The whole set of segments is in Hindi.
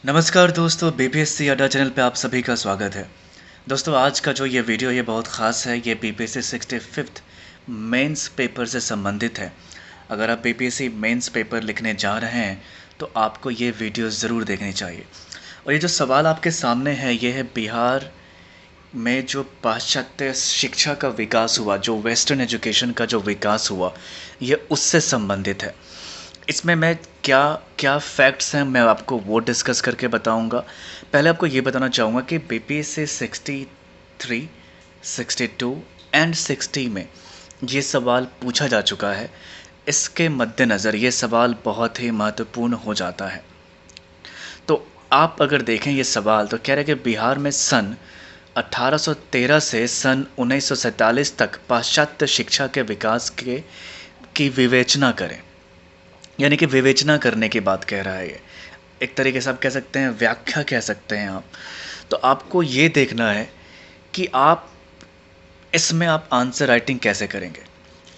नमस्कार दोस्तों, बीपीएससी अड्डा चैनल पे आप सभी का स्वागत है। दोस्तों, आज का जो ये वीडियो ये बहुत ख़ास है। ये बीपीएससी 65th मेंस पेपर से संबंधित है। अगर आप बीपीएससी मेंस पेपर लिखने जा रहे हैं तो आपको ये वीडियो ज़रूर देखनी चाहिए। और ये जो सवाल आपके सामने है ये है बिहार में जो पाश्चात्य शिक्षा का विकास हुआ, जो वेस्टर्न एजुकेशन का जो विकास हुआ, ये उससे संबंधित है। इसमें मैं क्या क्या फैक्ट्स हैं मैं आपको वो डिस्कस करके बताऊंगा। पहले आपको ये बताना चाहूँगा कि बीपीएससी 63, 62 एंड 60 में ये सवाल पूछा जा चुका है। इसके मद्देनज़र ये सवाल बहुत ही महत्वपूर्ण हो जाता है। तो आप अगर देखें ये सवाल तो कह रहे हैं कि बिहार में सन 1813 से सन 1947 तक पाश्चात्य शिक्षा के विकास की विवेचना करें। यानी कि विवेचना करने की बात कह रहा है ये। एक तरीके से आप कह सकते हैं, व्याख्या कह सकते हैं आप। तो आपको ये देखना है कि आप इसमें आप आंसर राइटिंग कैसे करेंगे।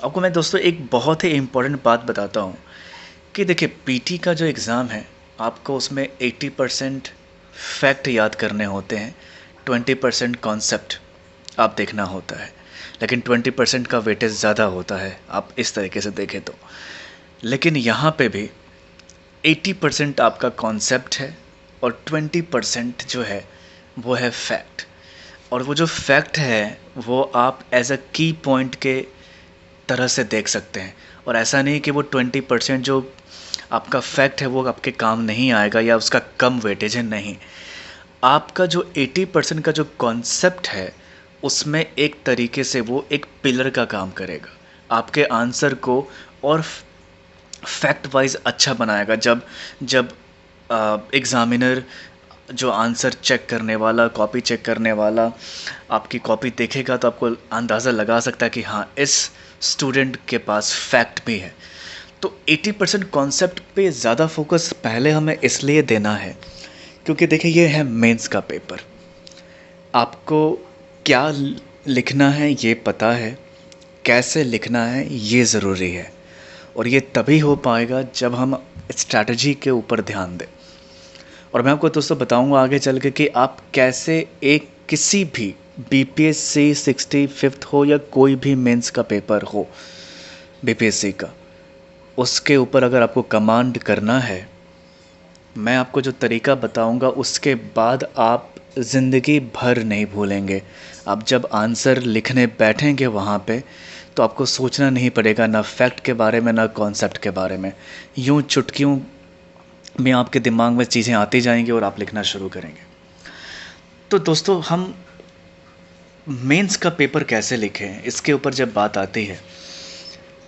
आपको मैं दोस्तों एक बहुत ही इम्पोर्टेंट बात बताता हूँ कि देखिए, पीटी का जो एग्ज़ाम है आपको उसमें 80% फैक्ट याद करने होते हैं, 20% कॉन्सेप्ट आप देखना होता है, लेकिन 20% का वेटेज ज़्यादा होता है आप इस तरीके से देखें तो। लेकिन यहाँ पे भी 80% आपका कॉन्सेप्ट है और 20% जो है वो है फैक्ट। और वो जो फैक्ट है वो आप एज अ की पॉइंट के तरह से देख सकते हैं। और ऐसा नहीं कि वो 20% जो आपका फैक्ट है वो आपके काम नहीं आएगा या उसका कम वेटेज है, नहीं। आपका जो 80% का जो कॉन्सेप्ट है उसमें एक तरीके से वो एक पिलर का काम करेगा, आपके आंसर को और फैक्ट वाइज अच्छा बनाएगा। जब जब एग्ज़ामिनर जो आंसर चेक करने वाला, कॉपी चेक करने वाला आपकी कॉपी देखेगा तो आपको अंदाज़ा लगा सकता है कि हाँ, इस स्टूडेंट के पास फैक्ट भी है। तो 80% कॉन्सेप्ट पे ज़्यादा फोकस पहले हमें इसलिए देना है क्योंकि देखिए ये है मेंस का पेपर। आपको क्या लिखना है ये पता है, कैसे लिखना है ये ज़रूरी है। और ये तभी हो पाएगा जब हम स्ट्रैटेजी के ऊपर ध्यान दें। और मैं आपको दोस्तों बताऊंगा आगे चल के कि आप कैसे एक किसी भी बीपीएससी 65th हो या कोई भी मेंस का पेपर हो बीपीएससी का, उसके ऊपर अगर आपको कमांड करना है, मैं आपको जो तरीका बताऊंगा उसके बाद आप ज़िंदगी भर नहीं भूलेंगे। आप जब आंसर लिखने बैठेंगे वहाँ पे तो आपको सोचना नहीं पड़ेगा ना फैक्ट के बारे में ना कॉन्सेप्ट के बारे में। यूं चुटकियों में आपके दिमाग में चीज़ें आती जाएंगी और आप लिखना शुरू करेंगे। तो दोस्तों, हम मेंस का पेपर कैसे लिखें इसके ऊपर जब बात आती है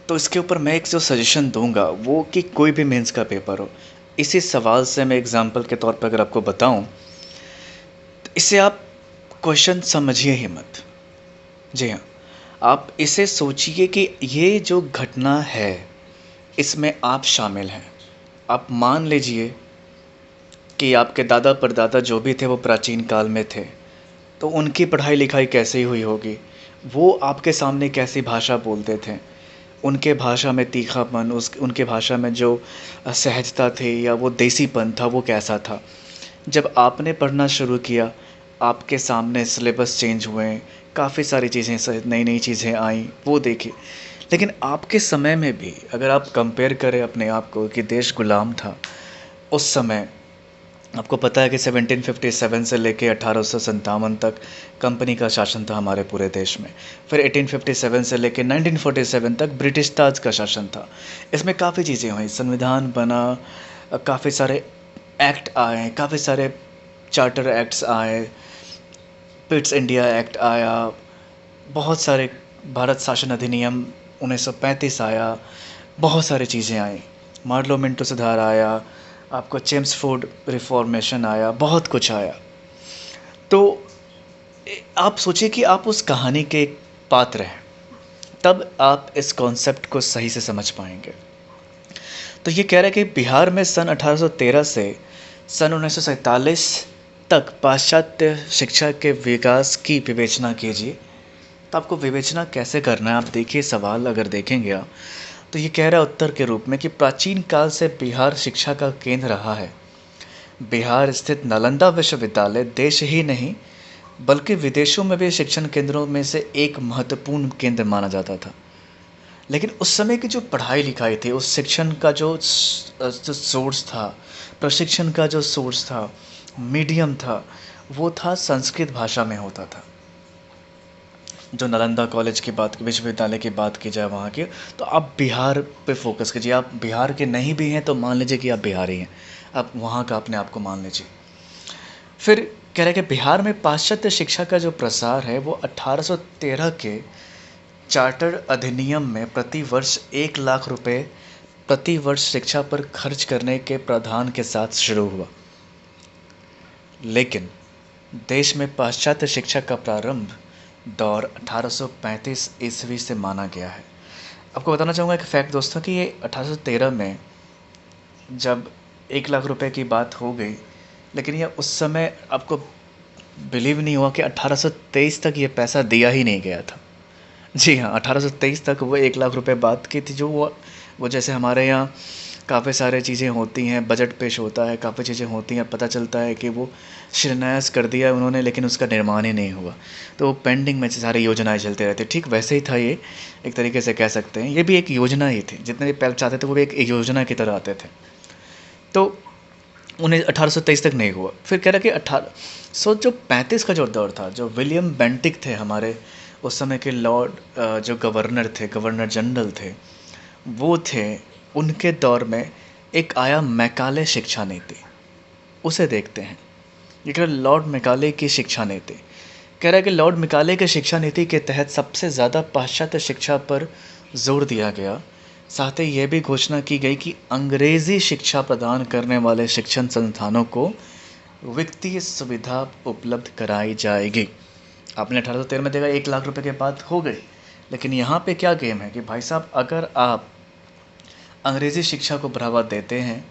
तो इसके ऊपर मैं एक जो सजेशन दूंगा वो कि कोई भी मेंस का पेपर हो, इसी सवाल से मैं एग्जांपल के तौर पर अगर आपको बताऊं तो इसे आप क्वेश्चन समझिए ही मत। जी हाँ, आप इसे सोचिए कि ये जो घटना है इसमें आप शामिल हैं। आप मान लीजिए कि आपके दादा परदादा जो भी थे वो प्राचीन काल में थे, तो उनकी पढ़ाई लिखाई कैसी हुई होगी, वो आपके सामने कैसी भाषा बोलते थे, उनके भाषा में तीखापन, उनके भाषा में जो सहजता थी या वो देसीपन था वो कैसा था। जब आपने पढ़ना शुरू किया आपके सामने सिलेबस चेंज हुए, काफ़ी सारी चीज़ें, नई नई चीज़ें आई, वो देखी। लेकिन आपके समय में भी अगर आप कंपेयर करें अपने आप को कि देश गुलाम था उस समय, आपको पता है कि 1757 से लेके 1857 तक कंपनी का शासन था हमारे पूरे देश में। फिर 1857 से लेके 1947 तक ब्रिटिश ताज का शासन था। इसमें काफ़ी चीज़ें हुई, संविधान बना, काफ़ी सारे एक्ट आए, काफ़ी सारे चार्टर एक्ट्स आए, पिट्स इंडिया एक्ट आया, बहुत सारे भारत शासन अधिनियम 1935 आया, बहुत सारी चीज़ें आई, मार्लो मिंटो सुधार आया, आपको चेम्सफोर्ड रिफॉर्मेशन आया, बहुत कुछ आया। तो आप सोचिए कि आप उस कहानी के एक पात्र हैं, तब आप इस कॉन्सेप्ट को सही से समझ पाएंगे। तो ये कह रहा है कि बिहार में सन 1813 से सन 1947 तक पाश्चात्य शिक्षा के विकास की विवेचना कीजिए। तो आपको विवेचना कैसे करना है आप देखिए, सवाल अगर देखेंगे आप तो ये कह रहा है उत्तर के रूप में कि प्राचीन काल से बिहार शिक्षा का केंद्र रहा है। बिहार स्थित नालंदा विश्वविद्यालय देश ही नहीं बल्कि विदेशों में भी शिक्षण केंद्रों में से एक महत्वपूर्ण केंद्र माना जाता था। लेकिन उस समय की जो पढ़ाई लिखाई थी, उस शिक्षण का जो सोर्स था, प्रशिक्षण का जो सोर्स था, मीडियम था, वो था संस्कृत भाषा में होता था। जो नालंदा कॉलेज की बात, विश्वविद्यालय की बात की जाए वहाँ की, तो आप बिहार पे फोकस कीजिए। आप बिहार के नहीं भी हैं तो मान लीजिए कि आप बिहारी हैं, आप वहाँ का अपने आप को मान लीजिए। फिर कह रहे हैं कि बिहार में पाश्चात्य शिक्षा का जो प्रसार है वो 1813 के चार्टर अधिनियम में प्रति वर्ष 1 लाख रुपए प्रति वर्ष शिक्षा पर खर्च करने के प्रावधान के साथ शुरू हुआ। लेकिन देश में पाश्चात्य शिक्षा का प्रारंभ दौर 1835 ईस्वी से माना गया है। आपको बताना चाहूँगा एक फैक्ट दोस्तों कि ये 1813 में जब 1 लाख रुपए की बात हो गई, लेकिन ये उस समय आपको बिलीव नहीं हुआ कि 1823 तक ये पैसा दिया ही नहीं गया था। जी हाँ, 1823 तक वो 1 लाख रुपए बात की थी। जो वो जैसे हमारे यहाँ काफ़ी सारे चीज़ें होती हैं, बजट पेश होता है, काफ़ी चीज़ें होती हैं, पता चलता है कि वो शिलान्यास कर दिया है उन्होंने लेकिन उसका निर्माण ही नहीं हुआ, तो वो पेंडिंग में सारी योजनाएं चलती रहती। ठीक वैसे ही था ये, एक तरीके से कह सकते हैं ये भी एक योजना ही थी। जितने भी पैसे चाहते थे वो भी एक योजना की तरह आते थे। तो उन्हें 1823 तक नहीं हुआ। फिर कह रहा कि 1835 का जो दौर था, जो विलियम बेंटिक थे हमारे उस समय के लॉर्ड, जो गवर्नर थे, गवर्नर जनरल थे, वो थे। उनके दौर में एक आया मैकाले शिक्षा नीति, उसे देखते हैं। ये कह लॉर्ड मैकाले की शिक्षा नीति कह रहा है कि लॉर्ड मैकाले की शिक्षा नीति के तहत सबसे ज़्यादा पाश्चात्य शिक्षा पर जोर दिया गया। साथ ही यह भी घोषणा की गई कि अंग्रेज़ी शिक्षा प्रदान करने वाले शिक्षण संस्थानों को वित्तीय सुविधा उपलब्ध कराई जाएगी। आपने 1813 में देखा 1 लाख रुपए के बात हो गई, लेकिन यहाँ पे क्या गेम है कि भाई साहब अगर आप अंग्रेज़ी शिक्षा को बढ़ावा देते हैं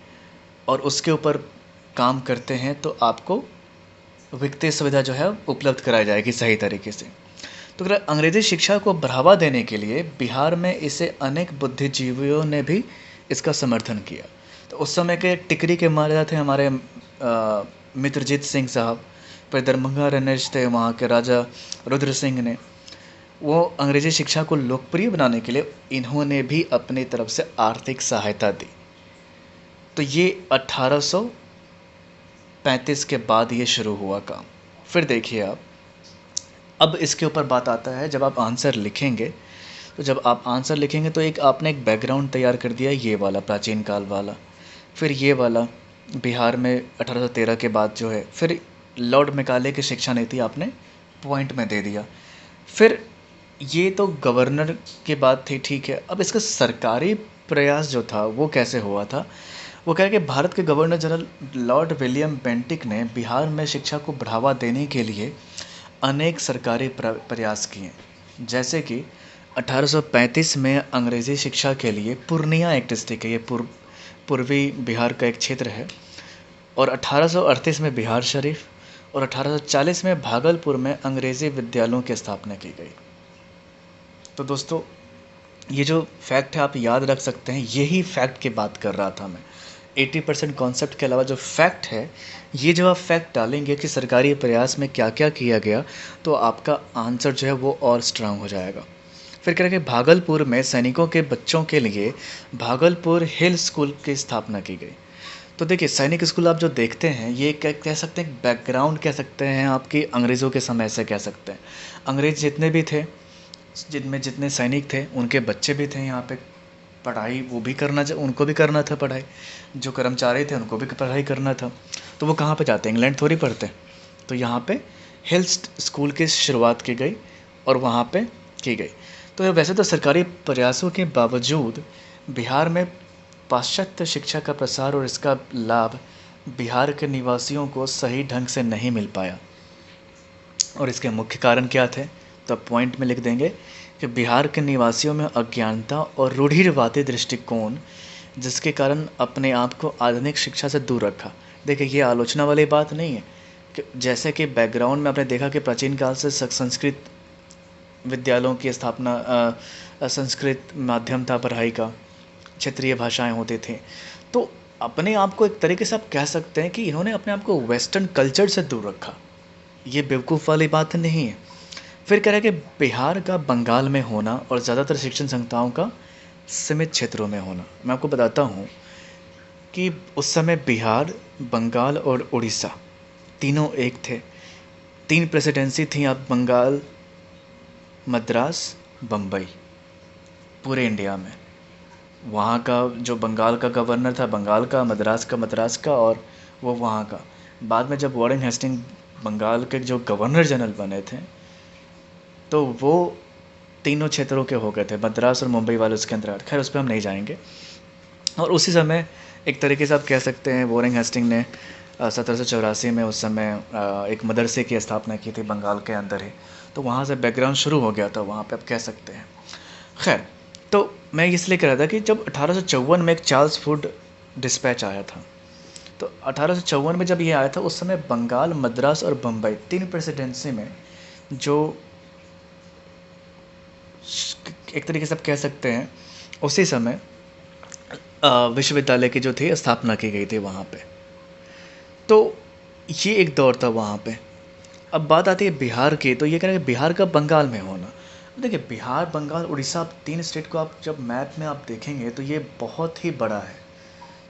और उसके ऊपर काम करते हैं तो आपको वित्तीय सुविधा जो है उपलब्ध कराई जाएगी सही तरीके से। तो अगर अंग्रेज़ी शिक्षा को बढ़ावा देने के लिए बिहार में इसे अनेक बुद्धिजीवियों ने भी इसका समर्थन किया। तो उस समय के टिकरी के महाराजा थे हमारे मित्रजीत सिंह साहब, फिर दरभंगा रनर्स थे वहाँ के राजा रुद्र सिंह ने। वो अंग्रेज़ी शिक्षा को लोकप्रिय बनाने के लिए इन्होंने भी अपनी तरफ से आर्थिक सहायता दी। तो ये 1835 के बाद ये शुरू हुआ काम। फिर देखिए आप, अब इसके ऊपर बात आता है जब आप आंसर लिखेंगे, तो जब आप आंसर लिखेंगे तो आपने एक बैकग्राउंड तैयार कर दिया, ये वाला प्राचीन काल वाला, फिर ये वाला बिहार में 1813 के बाद जो है, फिर लॉर्ड मैकाले की शिक्षा नीति आपने पॉइंट में दे दिया। फिर ये तो गवर्नर की बात थी, ठीक है। अब इसका सरकारी प्रयास जो था वो कैसे हुआ था, वो कह कि भारत के governor general Lord William Bentinck ने बिहार में शिक्षा को बढ़ावा देने के लिए अनेक सरकारी प्रयास किए। जैसे कि 1835 में अंग्रेज़ी शिक्षा के लिए पूर्णिया एक डिस्ट्रिक्ट है, ये पूर्वी बिहार का एक क्षेत्र है, और 1838 में बिहार शरीफ और 1840 में भागलपुर में अंग्रेज़ी विद्यालयों की स्थापना की गई। तो दोस्तों ये जो फैक्ट है आप याद रख सकते हैं, यही फैक्ट की बात कर रहा था मैं। 80% कॉन्सेप्ट के अलावा जो फैक्ट है, ये जब आप फैक्ट डालेंगे कि सरकारी प्रयास में क्या क्या किया गया, तो आपका आंसर जो है वो और स्ट्रांग हो जाएगा। फिर कह रहे कि भागलपुर में सैनिकों के बच्चों के लिए भागलपुर हिल स्कूल की स्थापना की गई। तो देखिए सैनिक स्कूल आप जो देखते हैं, ये कह सकते हैं बैकग्राउंड कह सकते हैं आपकी अंग्रेज़ों के समय से कह सकते हैं। अंग्रेज़ जितने भी थे, जिनमें जितने सैनिक थे उनके बच्चे भी थे यहाँ पे, पढ़ाई वो भी उनको भी करना था पढ़ाई, जो कर्मचारी थे उनको भी पढ़ाई करना था। तो वो कहाँ पे जाते, इंग्लैंड थोड़ी पढ़ते। तो यहाँ पे हिल स्कूल की शुरुआत की गई और वहाँ पे की गई। तो वैसे तो सरकारी प्रयासों के बावजूद बिहार में पाश्चात्य शिक्षा का प्रसार और इसका लाभ बिहार के निवासियों को सही ढंग से नहीं मिल पाया। और इसके मुख्य कारण क्या थे, तो पॉइंट में लिख देंगे कि बिहार के निवासियों में अज्ञानता और रूढ़िवादी दृष्टिकोण, जिसके कारण अपने आप को आधुनिक शिक्षा से दूर रखा। देखिए ये आलोचना वाली बात नहीं है कि जैसे कि बैकग्राउंड में आपने देखा कि प्राचीन काल से संस्कृत विद्यालयों की स्थापना, संस्कृत माध्यम था पढ़ाई का, क्षेत्रीय भाषाएं होते थे। तो अपने आप को एक तरीके से आप कह सकते हैं कि इन्होंने अपने आप को वेस्टर्न कल्चर से दूर रखा। ये बेवकूफ़ वाली बात नहीं है। फिर कह रहा है कि बिहार का बंगाल में होना और ज़्यादातर शिक्षण संस्थाओं का सीमित क्षेत्रों में होना। मैं आपको बताता हूँ कि उस समय बिहार, बंगाल और उड़ीसा तीनों एक थे। 3 प्रेसिडेंसी थी, अब बंगाल, मद्रास, बम्बई, पूरे इंडिया में। वहाँ का जो बंगाल का गवर्नर था बंगाल का, मद्रास का और वो वहाँ का। बाद में जब वॉरेन हेस्टिंग बंगाल के जो गवर्नर जनरल बने थे तो वो तीनों क्षेत्रों के हो गए थे, मद्रास और मुंबई वाले उसके अंतर्गत। खैर उस पर हम नहीं जाएंगे। और उसी समय एक तरीके से आप कह सकते हैं वॉरेन हेस्टिंग ने 1784 में उस समय एक मदरसे की स्थापना की थी बंगाल के अंदर ही। तो वहाँ से बैकग्राउंड शुरू हो गया था वहाँ पे, आप कह सकते हैं। खैर, तो मैं इसलिए कह रहा था कि जब 1854 में एक चार्ल्स फूड डिस्पैच आया था, तो 1854 में जब ये आया था उस समय बंगाल, मद्रास और बम्बई 3 प्रेसिडेंसी में जो एक तरीके से आप कह सकते हैं उसी समय विश्वविद्यालय की जो थी स्थापना की गई थी वहाँ पे। तो ये एक दौर था वहाँ पे। अब बात आती है बिहार की, तो ये कह रहे हैं बिहार का बंगाल में होना। देखिए बिहार, बंगाल, उड़ीसा, आप 3 स्टेट को आप जब मैप में आप देखेंगे तो ये बहुत ही बड़ा है।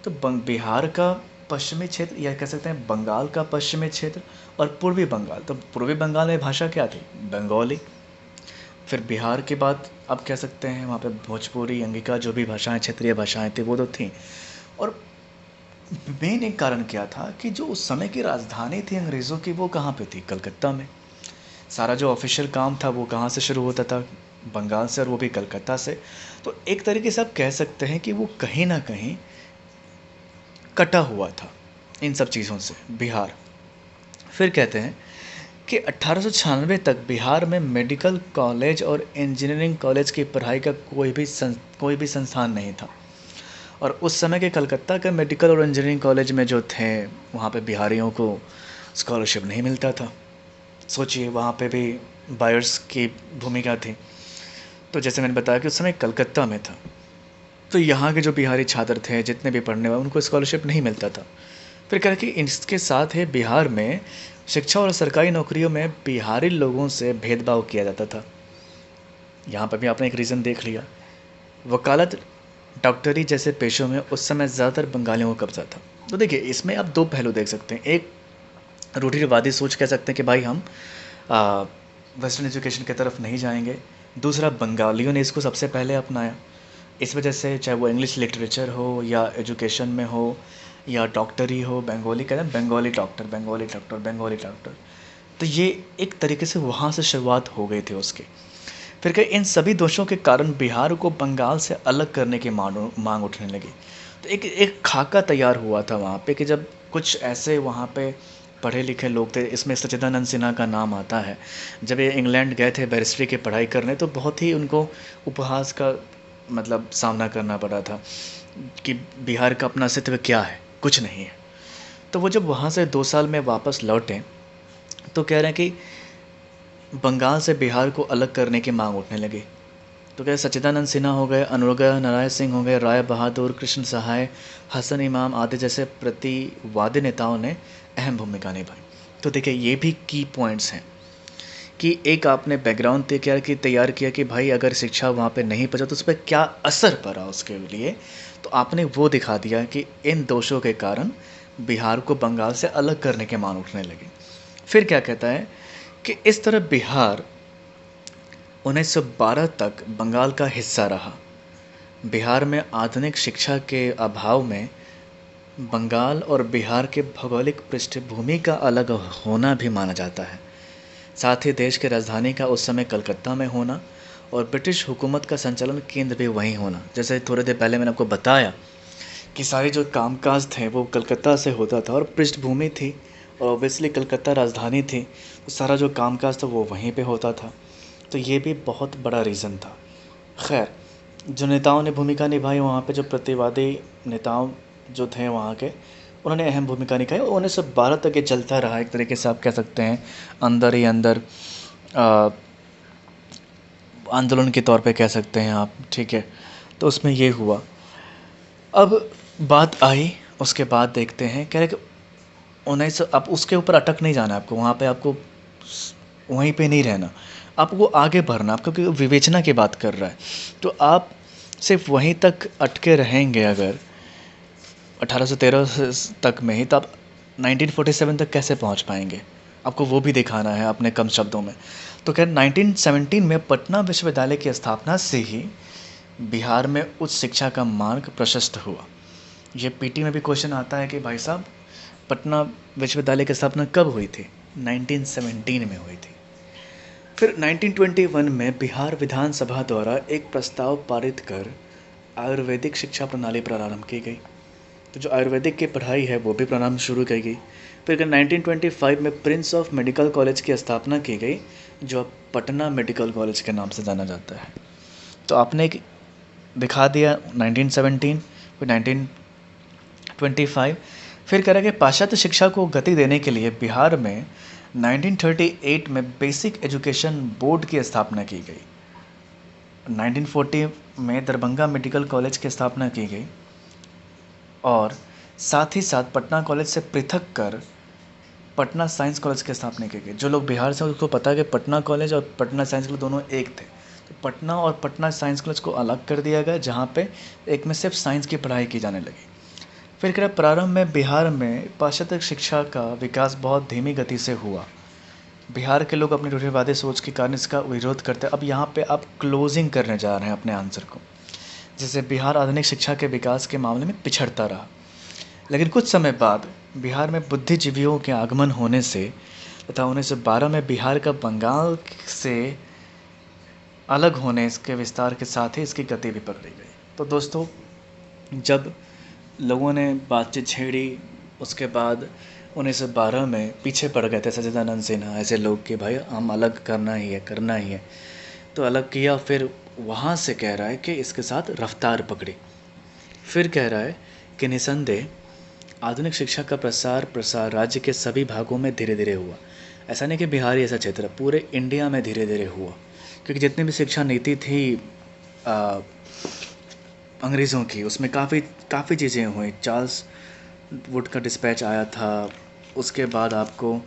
तो बिहार का पश्चिमी क्षेत्र या कह सकते हैं बंगाल का पश्चिमी क्षेत्र और पूर्वी बंगाल, तो पूर्वी बंगाल में भाषा क्या थी? बंगाली। फिर बिहार के बाद आप कह सकते हैं वहाँ पे भोजपुरी, अंगिका, जो भी भाषाएं, क्षेत्रीय भाषाएं थी वो तो थी। और मेन एक कारण क्या था कि जो उस समय की राजधानी थी अंग्रेज़ों की वो कहाँ पे थी? कलकत्ता में। सारा जो ऑफिशियल काम था वो कहाँ से शुरू होता था? बंगाल से, और वो भी कलकत्ता से। तो एक तरीके से आप कह सकते हैं कि वो कहीं ना कहीं कटा हुआ था इन सब चीज़ों से बिहार। फिर कहते हैं कि 1896 तक बिहार में मेडिकल कॉलेज और इंजीनियरिंग कॉलेज की पढ़ाई का कोई भी संस्थान नहीं था। और उस समय के कलकत्ता के मेडिकल और इंजीनियरिंग कॉलेज में जो थे वहाँ पे बिहारियों को स्कॉलरशिप नहीं मिलता था। सोचिए वहाँ पे भी बायर्स की भूमिका थी। तो जैसे मैंने बताया कि उस समय कलकत्ता में था, तो यहाँ के जो बिहारी छात्र थे जितने भी पढ़ने वाले उनको स्कॉलरशिप नहीं मिलता था। फिर कह कि इसके साथ ही बिहार में शिक्षा और सरकारी नौकरियों में बिहारी लोगों से भेदभाव किया जाता था। यहाँ पर भी आपने एक रीज़न देख लिया। वकालत, डॉक्टरी जैसे पेशों में उस समय ज़्यादातर बंगालियों का कब्जा था। तो देखिए इसमें आप 2 पहलू देख सकते हैं। एक रूढ़िवादी सोच कह सकते हैं कि भाई हम वेस्टर्न एजुकेशन की तरफ नहीं जाएंगे। दूसरा, बंगालियों ने इसको सबसे पहले अपनाया। इस वजह से चाहे वो इंग्लिश लिटरेचर हो या एजुकेशन में हो या डॉक्टरी हो, बंगाली कहते हैं Bengali doctor, Bengali doctor, Bengali doctor. तो ये एक तरीके से वहाँ से शुरुआत हो गई थी उसकी। फिर कहीं इन सभी दोषों के कारण बिहार को बंगाल से अलग करने की मांग उठने लगी। तो एक खाका तैयार हुआ था वहाँ पे कि जब कुछ ऐसे वहाँ पे पढ़े लिखे लोग थे, इसमें सच्चिदानंद सिन्हा का नाम आता है। जब ये इंग्लैंड गए थे बैरिस्ट्री की पढ़ाई करने तो बहुत ही उनको उपहास का मतलब सामना करना पड़ा था कि बिहार का अपना अस्तित्व क्या है, कुछ नहीं है। तो वो जब वहाँ से 2 साल में वापस लौटे तो कह रहे हैं कि बंगाल से बिहार को अलग करने की मांग उठने लगी। तो क्या सच्चिदानंद सिन्हा हो गए, अनुग्रह नारायण सिंह हो गए, राय बहादुर, कृष्ण सहाय, हसन इमाम आदि जैसे प्रतिवादी नेताओं ने अहम भूमिका निभाई। तो देखिए ये भी की पॉइंट्स हैं कि एक आपने बैकग्राउंड तैयार किया कि भाई अगर शिक्षा वहाँ पे नहीं पहुँचा तो उस पर क्या असर पड़ा उसके लिए। तो आपने वो दिखा दिया कि इन दोषों के कारण बिहार को बंगाल से अलग करने के मान उठने लगे। फिर क्या कहता है कि इस तरह बिहार 1912 तक बंगाल का हिस्सा रहा। बिहार में आधुनिक शिक्षा के अभाव में बंगाल और बिहार के भौगोलिक पृष्ठभूमि का अलग होना भी माना जाता है। साथ ही देश की राजधानी का उस समय कलकत्ता में होना और ब्रिटिश हुकूमत का संचालन केंद्र भी वहीं होना। जैसे थोड़ी देर पहले मैंने आपको बताया कि सारे जो कामकाज थे वो कलकत्ता से होता था और पृष्ठभूमि थी और ऑब्वियसली कलकत्ता राजधानी थी, तो सारा जो कामकाज था वो वहीं पे होता था। तो ये भी बहुत बड़ा रीज़न था। खैर, जो नेताओं ने भूमिका निभाई वहाँ पे, जो प्रतिवादी नेताओं जो थे वहाँ के, उन्होंने अहम भूमिका निभाई और 1912 तक ये चलता रहा। एक तरीके से आप कह सकते हैं अंदर ही अंदर आंदोलन के तौर पे कह सकते हैं आप, ठीक है। तो उसमें ये हुआ। अब बात आई उसके बाद देखते हैं कह रहे कि 1900, अब उसके ऊपर अटक नहीं जाना आपको, वहाँ पे आपको वहीं पे नहीं रहना, आपको आगे बढ़ना, आपको क्योंकि विवेचना की बात कर रहा है। तो आप सिर्फ वहीं तक अटके रहेंगे अगर 1813 तक में ही, तो आप 1947 तक कैसे पहुंच पाएंगे, आपको वो भी दिखाना है अपने कम शब्दों में। तो खैर 1917 में पटना विश्वविद्यालय की स्थापना से ही बिहार में उच्च शिक्षा का मार्ग प्रशस्त हुआ। ये पीटी में भी क्वेश्चन आता है कि भाई साहब पटना विश्वविद्यालय की स्थापना कब हुई थी? 1917 में हुई थी। फिर 1921 में बिहार विधानसभा द्वारा एक प्रस्ताव पारित कर आयुर्वेदिक शिक्षा प्रणाली प्रारंभ की गई। तो जो आयुर्वेदिक की पढ़ाई है वो भी प्रारंभ शुरू की गई। फिर 1925 में प्रिंस ऑफ मेडिकल कॉलेज की स्थापना की गई, जो अब पटना मेडिकल कॉलेज के नाम से जाना जाता है। तो आपने एक दिखा दिया 1917, फिर 1925, फिर कह रहा कि पाश्चात्य शिक्षा को गति देने के लिए बिहार में 1938 में बेसिक एजुकेशन बोर्ड की स्थापना की गई। 1940 में दरभंगा मेडिकल कॉलेज की स्थापना की गई और साथ ही साथ पटना कॉलेज से पृथक कर पटना साइंस कॉलेज की स्थापना की गई। जो लोग बिहार से उनको पता है कि पटना कॉलेज और पटना साइंस कॉलेज दोनों एक थे, तो पटना और पटना साइंस कॉलेज को अलग कर दिया गया, जहाँ पे एक में सिर्फ साइंस की पढ़ाई की जाने लगी। फिर क्या प्रारंभ में बिहार में पाश्चात्य शिक्षा का विकास बहुत धीमी गति से हुआ। बिहार के लोग अपनी रूढ़िवादी सोच के कारण इसका विरोध करते। अब यहाँ पे आप क्लोजिंग करने जा रहे हैं अपने आंसर को, जिससे बिहार आधुनिक शिक्षा के विकास के मामले में पिछड़ता रहा। लेकिन कुछ समय बाद बिहार में बुद्धिजीवियों के आगमन होने से तथा 1912 में बिहार का बंगाल से अलग होने इसके विस्तार के साथ ही इसकी गति भी पकड़ी गई। तो दोस्तों, जब लोगों ने बातचीत छेड़ी, उसके बाद 1912 में पीछे पड़ गए थे सच्चिदानंद सिन्हा ऐसे लोग कि भाई हम अलग करना ही है, तो अलग किया। फिर वहाँ से कह रहा है कि इसके साथ रफ्तार पकड़ी। फिर कह रहा है कि निसंदेह आधुनिक शिक्षा का प्रसार राज्य के सभी भागों में धीरे धीरे हुआ। ऐसा नहीं कि बिहार ही ऐसा क्षेत्र, पूरे इंडिया में धीरे धीरे हुआ, क्योंकि जितनी भी शिक्षा नीति थी अंग्रेज़ों की, उसमें काफ़ी चीज़ें हुई। चार्ल्स वुड का डिस्पैच आया था, उसके बाद आपको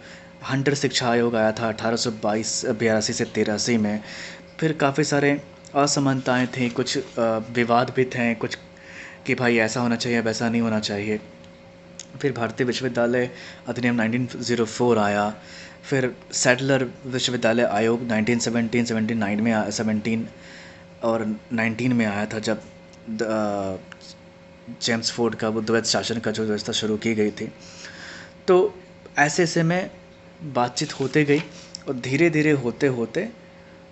हंटर शिक्षा आयोग आया था 1882 से 83 में। फिर काफ़ी सारे असमानताएं थी, कुछ विवाद भी थे, कुछ कि भाई ऐसा होना चाहिए वैसा नहीं होना चाहिए। फिर भारतीय विश्वविद्यालय अधिनियम 1904 आया। फिर सैडलर विश्वविद्यालय आयोग 1917 में 17 और 19 में आया था, जब जेम्स फोर्ड का वो द्वैध शासन का जो व्यवस्था शुरू की गई थी। तो ऐसे में बातचीत होते गई और धीरे धीरे होते होते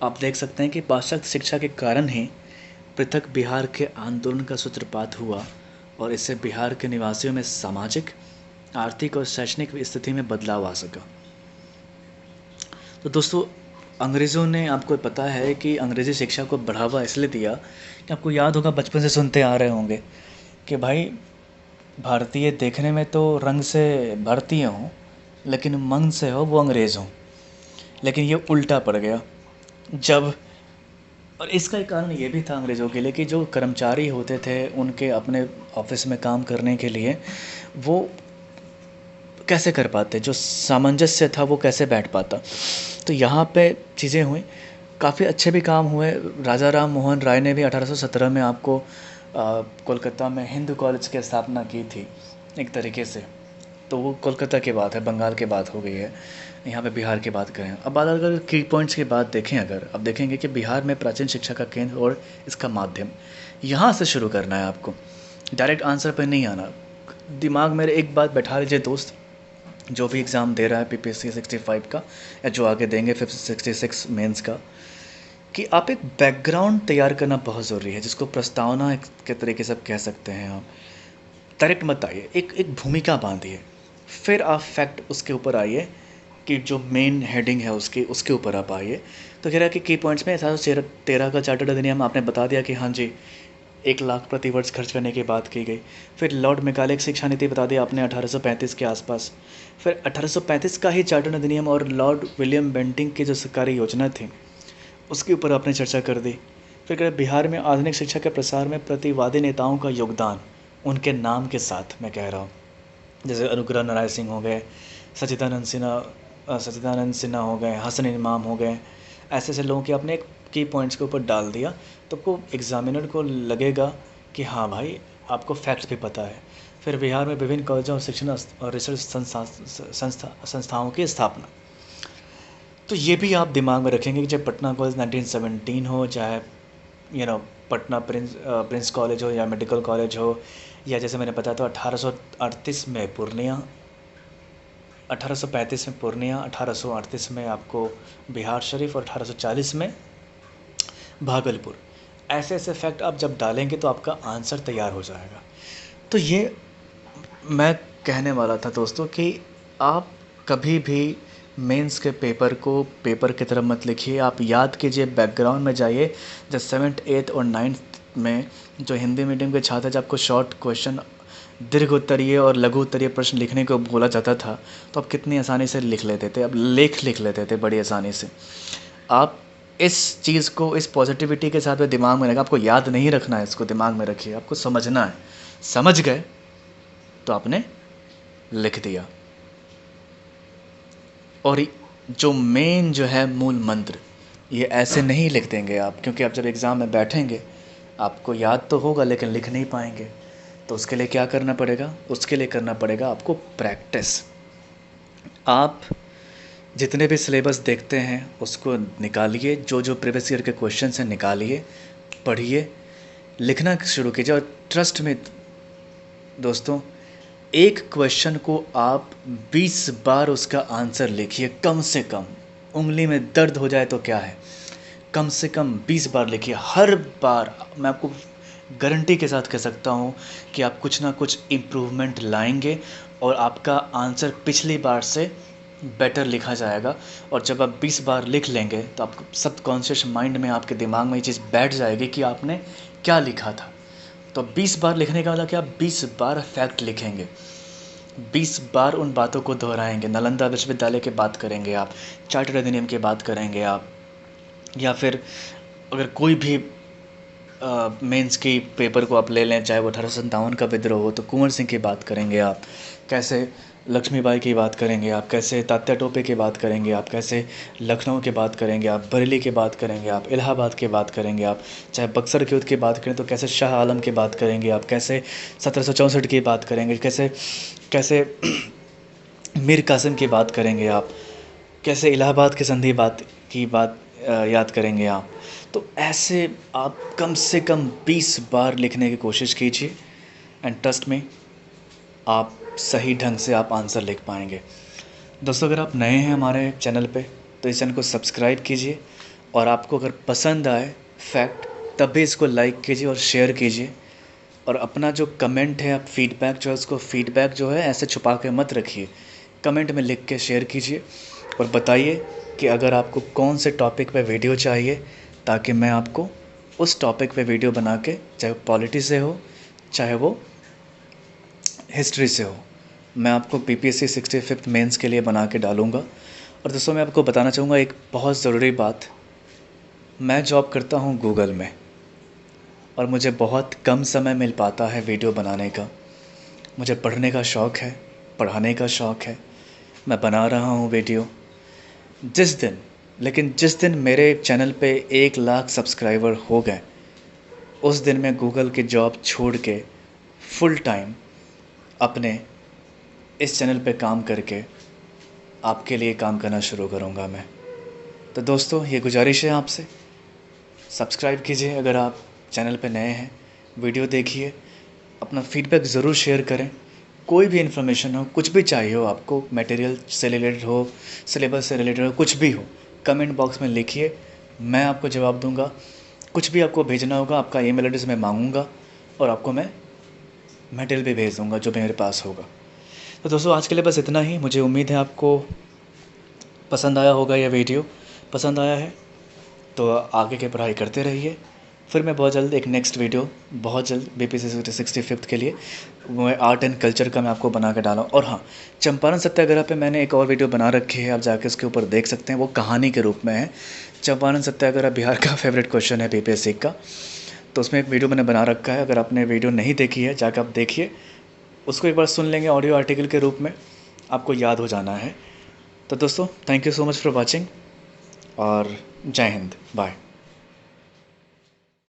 आप देख सकते हैं कि पाश्चात्य शिक्षा के कारण ही पृथक बिहार के आंदोलन का सूत्रपात हुआ और इससे बिहार के निवासियों में सामाजिक, आर्थिक और शैक्षणिक स्थिति में बदलाव आ सका। तो दोस्तों, अंग्रेज़ों ने, आपको पता है कि अंग्रेज़ी शिक्षा को बढ़ावा इसलिए दिया कि आपको याद होगा, बचपन से सुनते आ रहे होंगे कि भाई भारतीय देखने में तो रंग से भारतीय हों लेकिन मन से हो वो अंग्रेज़ हों। लेकिन ये उल्टा पड़ गया जब, और इसका एक कारण ये भी था अंग्रेज़ों के लिए कि जो कर्मचारी होते थे उनके अपने ऑफिस में काम करने के लिए वो कैसे कर पाते, जो सामंजस्य था वो कैसे बैठ पाता। तो यहाँ पे चीज़ें हुई, काफ़ी अच्छे भी काम हुए। राजा राम मोहन राय ने भी 1817 में आपको कोलकाता में हिंदू कॉलेज की स्थापना की थी एक तरीके से। तो वो कोलकाता की बात है, बंगाल की बात हो गई है। यहाँ पे बिहार की बात करें, अब बात अगर की पॉइंट्स की बात देखें, अगर अब देखेंगे कि बिहार में प्राचीन शिक्षा का केंद्र और इसका माध्यम, यहाँ से शुरू करना है आपको, डायरेक्ट आंसर पर नहीं आना। दिमाग में एक बात बैठा लीजिए दोस्त, जो भी एग्ज़ाम दे रहा है PPSC 65 का या जो आगे देंगे 66 मेंस का, कि आप एक बैकग्राउंड तैयार करना बहुत ज़रूरी है, जिसको प्रस्तावना के तरीके से आप कह सकते हैं। आप डायरेक्ट मत आइए, एक भूमिका बांधिए, फिर आप फैक्ट उसके ऊपर आइए कि जो मेन हेडिंग है उसके ऊपर आप आइए। तो कह रहा है कि की पॉइंट्स में 1813 का चार्टर्ड अधिनियम आपने बता दिया कि हाँ जी 1 लाख प्रति वर्ष खर्च करने की बात की गई। फिर लॉर्ड मैकाले की शिक्षा नीति बता दी आपने 1835 के आसपास। फिर 1835 का ही चार्टर्ड अधिनियम और लॉर्ड विलियम बेंटिंग की जो सरकारी योजना थी उसके ऊपर आपने चर्चा कर दी। फिर बिहार में आधुनिक शिक्षा के प्रसार में प्रतिवादी नेताओं का योगदान, उनके नाम के साथ मैं कह रहा हूँ, जैसे अनुग्रह नारायण सिंह हो गए, सच्चिदानंद सिन्हा हो गए, हसन इमाम हो गए, ऐसे ऐसे लोगों के आपने एक की पॉइंट्स के ऊपर डाल दिया तो को एग्जामिनर को लगेगा कि हाँ भाई आपको फैक्ट्स भी पता है। फिर बिहार में विभिन्न कॉलेजों और शिक्षण और रिसर्च संस्थाओं की स्थापना, तो ये भी आप दिमाग में रखेंगे कि चाहे पटना कॉलेज 1917 हो, चाहे पटना प्रिंस कॉलेज हो या मेडिकल कॉलेज हो, या जैसे मैंने बताया था 1838 में पूर्णिया, 1835 में पूर्णिया, 1838 में आपको बिहार शरीफ और 1840 में भागलपुर। ऐसे ऐसे फैक्ट आप जब डालेंगे तो आपका आंसर तैयार हो जाएगा। तो ये मैं कहने वाला था दोस्तों कि आप कभी भी मेंस के पेपर को पेपर की तरह मत लिखिए, आप याद कीजिए, बैकग्राउंड में जाइए। जब 7th 8th और 9th में जो हिंदी मीडियम के छात्र जब आपको शॉर्ट क्वेश्चन, दीर्घ उत्तरीय और लघु उत्तरीय प्रश्न लिखने को बोला जाता था तो आप कितनी आसानी से लिख लेते थे, अब लिख लेते थे बड़ी आसानी से। आप इस चीज़ को, इस पॉजिटिविटी के साथ में दिमाग में रखा, आपको याद नहीं रखना है, इसको दिमाग में रखिए, आपको समझना है। समझ गए तो आपने लिख दिया। और जो मेन जो है मूल मंत्र, ये ऐसे नहीं लिख देंगे आप, क्योंकि आप जब एग्ज़ाम में बैठेंगे आपको याद तो होगा लेकिन लिख नहीं पाएंगे। तो उसके लिए क्या करना पड़ेगा? उसके लिए करना पड़ेगा आपको प्रैक्टिस। आप जितने भी सिलेबस देखते हैं उसको निकालिए, जो प्रीवियस ईयर के क्वेश्चन हैं निकालिए, पढ़िए, लिखना शुरू कीजिए। और ट्रस्ट में दोस्तों, एक क्वेश्चन को आप 20 बार उसका आंसर लिखिए, कम से कम। उंगली में दर्द हो जाए तो क्या है, कम से कम 20 बार लिखिए। हर बार मैं आपको गारंटी के साथ कह सकता हूँ कि आप कुछ ना कुछ इम्प्रूवमेंट लाएंगे और आपका आंसर पिछली बार से बेटर लिखा जाएगा। और जब आप 20 बार लिख लेंगे तो आपको सबकॉन्शियस माइंड में, आपके दिमाग में ये चीज़ बैठ जाएगी कि आपने क्या लिखा था। तो 20 बार लिखने का मतलब कि आप 20 बार फैक्ट लिखेंगे, 20 बार उन बातों को दोहराएंगे। नालंदा विश्वविद्यालय की बात करेंगे आप, चार्टर्ड अधिनियम की बात करेंगे आप, या फिर अगर कोई भी मेंस की पेपर को आप ले लें, चाहे वो 1857 का विद्रोह हो तो कुंवर सिंह की बात करेंगे आप, कैसे लक्ष्मीबाई की बात करेंगे आप, कैसे तात्या टोपे की बात करेंगे आप, कैसे लखनऊ की बात करेंगे आप, बरेली की बात करेंगे आप, इलाहाबाद की बात करेंगे आप, चाहे बक्सर के युद्ध की बात करें तो कैसे शाह आलम की बात करेंगे आप, कैसे 1764 की बात करेंगे, कैसे कैसे मीर कासिम की बात करेंगे आप, कैसे इलाहाबाद की संधि की बात याद करेंगे आप। तो ऐसे आप कम से कम 20 बार लिखने की कोशिश कीजिए, एंड ट्रस्ट में आप सही ढंग से आप आंसर लिख पाएंगे। दोस्तों, अगर आप नए हैं हमारे चैनल पे तो इस चैनल को सब्सक्राइब कीजिए, और आपको अगर पसंद आए फैक्ट तब भी इसको लाइक कीजिए और शेयर कीजिए। और अपना जो कमेंट है, आप फीडबैक जो है, उसको फीडबैक जो है ऐसे छुपा के मत रखिए, कमेंट में लिख के शेयर कीजिए और बताइए कि अगर आपको कौन से टॉपिक पे वीडियो चाहिए, ताकि मैं आपको उस टॉपिक पे वीडियो बना के, चाहे वो पॉलिटी से हो चाहे वो हिस्ट्री से हो, मैं आपको PPSC 65th मेंस के लिए बना के डालूँगा। और दोस्तों, मैं आपको बताना चाहूँगा एक बहुत ज़रूरी बात, मैं जॉब करता हूँ गूगल में और मुझे बहुत कम समय मिल पाता है वीडियो बनाने का। मुझे पढ़ने का शौक़ है, पढ़ाने का शौक़ है, मैं बना रहा हूँ वीडियो। जिस दिन मेरे चैनल पे 1 लाख सब्सक्राइबर हो गए, उस दिन मैं गूगल की जॉब छोड़ के फुल टाइम अपने इस चैनल पे काम करके आपके लिए काम करना शुरू करूँगा मैं। तो दोस्तों, ये गुजारिश है आपसे, सब्सक्राइब कीजिए अगर आप चैनल पे नए हैं, वीडियो देखिए, अपना फीडबैक ज़रूर शेयर करें। कोई भी इन्फॉर्मेशन हो, कुछ भी चाहिए हो आपको, मटेरियल से रिलेटेड हो, सिलेबस से रिलेटेड हो, कुछ भी हो, कमेंट बॉक्स में लिखिए, मैं आपको जवाब दूंगा। कुछ भी आपको भेजना होगा, आपका ईमेल एड्रेस मैं मांगूंगा और आपको मैं मटेरियल भी भेज दूंगा जो मेरे पास होगा। तो दोस्तों, आज के लिए बस इतना ही। मुझे उम्मीद है आपको पसंद आया होगा, यह वीडियो पसंद आया है तो आगे की पढ़ाई करते रहिए। फिर मैं बहुत जल्द एक नेक्स्ट वीडियो, बहुत जल्द BPSC 65th के लिए मैं आर्ट एंड कल्चर का मैं आपको बना के डाला। और हाँ, चंपारण सत्याग्रह पे मैंने एक और वीडियो बना रखी है, आप जाके उसके ऊपर देख सकते हैं, वो कहानी के रूप में है। चंपारण सत्याग्रह बिहार का फेवरेट क्वेश्चन है BPSC का, तो उसमें एक वीडियो मैंने बना रखा है। अगर आपने वीडियो नहीं देखी है, जाकर आप देखिए, उसको एक बार सुन लेंगे ऑडियो आर्टिकल के रूप में, आपको याद हो जाना है। तो दोस्तों, thank you so much for watching और जय हिंद, बाय।